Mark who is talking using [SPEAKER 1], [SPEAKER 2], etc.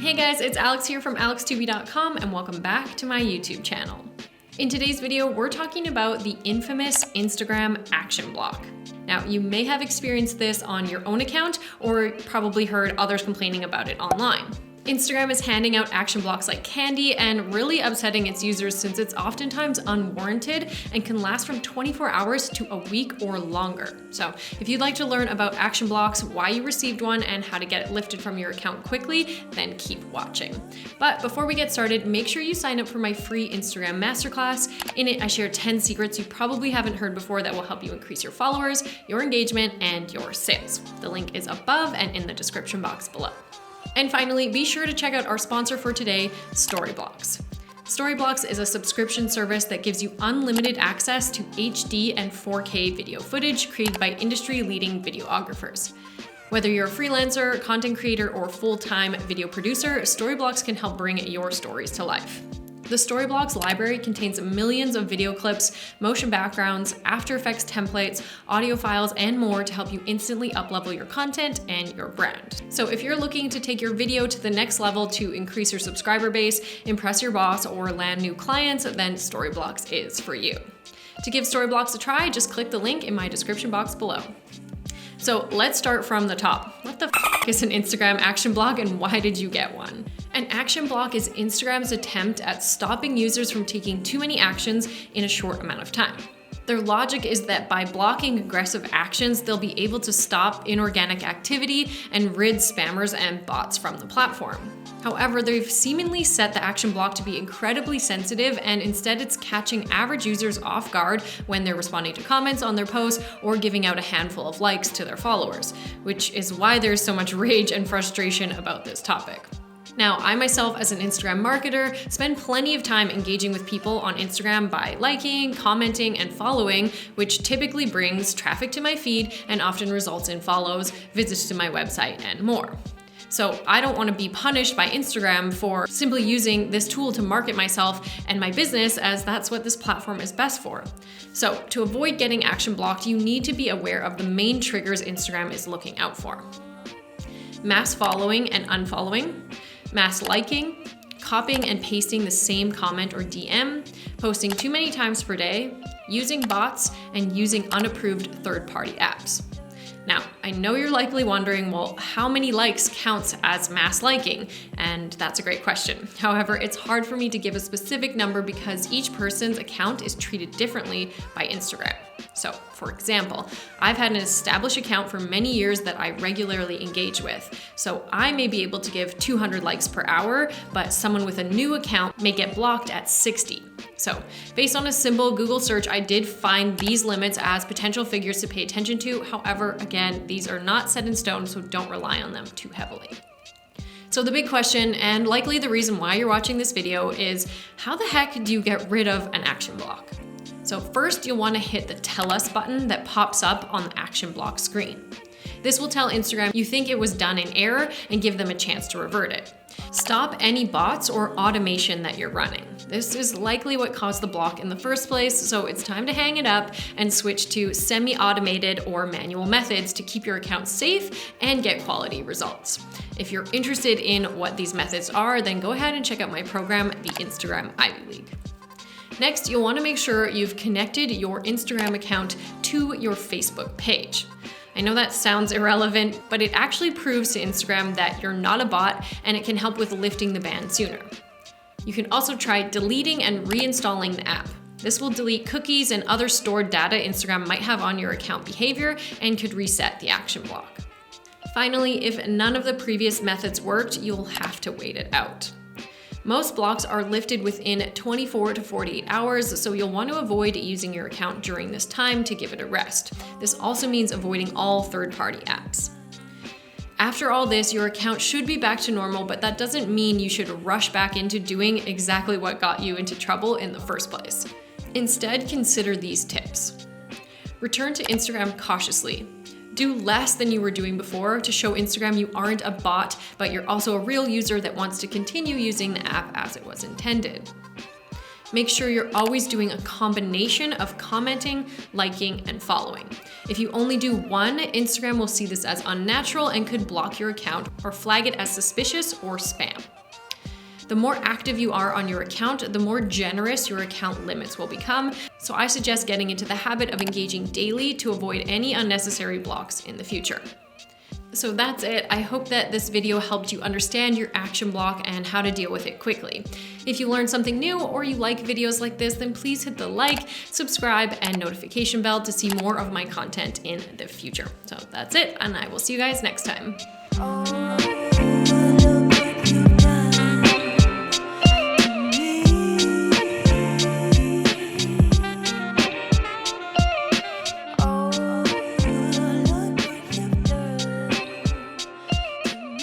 [SPEAKER 1] Hey guys, it's Alex here from alextubi.com and welcome back to my YouTube channel. In today's video, we're talking about the infamous Instagram action block. Now, you may have experienced this on your own account or probably heard others complaining about it online. Instagram is handing out action blocks like candy and really upsetting its users since it's oftentimes unwarranted and can last from 24 hours to a week or longer. So if you'd like to learn about action blocks, why you received one, and how to get it lifted from your account quickly, then keep watching. But before we get started, make sure you sign up for my free Instagram masterclass. In it, I share 10 secrets you probably haven't heard before that will help you increase your followers, your engagement, and your sales. The link is above and in the description box below. And finally, be sure to check out our sponsor for today, StoryBlocks. StoryBlocks is a subscription service that gives you unlimited access to HD and 4K video footage created by industry-leading videographers. Whether you're a freelancer, content creator, or full-time video producer, StoryBlocks can help bring your stories to life. The StoryBlocks library contains millions of video clips, motion backgrounds, After Effects templates, audio files, and more to help you instantly up-level your content and your brand. So if you're looking to take your video to the next level to increase your subscriber base, impress your boss, or land new clients, then StoryBlocks is for you. To give StoryBlocks a try, just click the link in my description box below. So let's start from the top. What the f is an Instagram action block and why did you get one? An action block is Instagram's attempt at stopping users from taking too many actions in a short amount of time. Their logic is that by blocking aggressive actions, they'll be able to stop inorganic activity and rid spammers and bots from the platform. However, they've seemingly set the action block to be incredibly sensitive, and instead it's catching average users off guard when they're responding to comments on their posts or giving out a handful of likes to their followers, which is why there's so much rage and frustration about this topic. Now, I myself, as an Instagram marketer, spend plenty of time engaging with people on Instagram by liking, commenting, and following, which typically brings traffic to my feed and often results in follows, visits to my website, and more. So I don't want to be punished by Instagram for simply using this tool to market myself and my business, as that's what this platform is best for. So to avoid getting action blocked, you need to be aware of the main triggers Instagram is looking out for: mass following and unfollowing, mass liking, copying and pasting the same comment or DM, posting too many times per day, using bots, and using unapproved third-party apps. Now, I know you're likely wondering, well, how many likes counts as mass liking? And that's a great question. However, it's hard for me to give a specific number because each person's account is treated differently by Instagram. So, for example, I've had an established account for many years that I regularly engage with. So I may be able to give 200 likes per hour, but someone with a new account may get blocked at 60. So based on a simple Google search, I did find these limits as potential figures to pay attention to. However, again, these are not set in stone, so don't rely on them too heavily. So the big question, and likely the reason why you're watching this video, is how the heck do you get rid of an action block? So first, you'll want to hit the Tell Us button that pops up on the action block screen. This will tell Instagram you think it was done in error and give them a chance to revert it. Stop any bots or automation that you're running. This is likely what caused the block in the first place, so it's time to hang it up and switch to semi-automated or manual methods to keep your account safe and get quality results. If you're interested in what these methods are, then go ahead and check out my program, the Instagram Ivy League. Next, you'll want to make sure you've connected your Instagram account to your Facebook page. I know that sounds irrelevant, but it actually proves to Instagram that you're not a bot, and it can help with lifting the ban sooner. You can also try deleting and reinstalling the app. This will delete cookies and other stored data Instagram might have on your account behavior and could reset the action block. Finally, if none of the previous methods worked, you'll have to wait it out. Most blocks are lifted within 24 to 48 hours, so you'll want to avoid using your account during this time to give it a rest. This also means avoiding all third-party apps. After all this, your account should be back to normal, but that doesn't mean you should rush back into doing exactly what got you into trouble in the first place. Instead, consider these tips. Return to Instagram cautiously. Do less than you were doing before to show Instagram you aren't a bot, but you're also a real user that wants to continue using the app as it was intended. Make sure you're always doing a combination of commenting, liking, and following. If you only do one, Instagram will see this as unnatural and could block your account or flag it as suspicious or spam. The more active you are on your account, the more generous your account limits will become. So I suggest getting into the habit of engaging daily to avoid any unnecessary blocks in the future. So that's it. I hope that this video helped you understand your action block and how to deal with it quickly. If you learned something new or you like videos like this, then please hit the like, subscribe, and notification bell to see more of my content in the future. So that's it, and I will see you guys next time.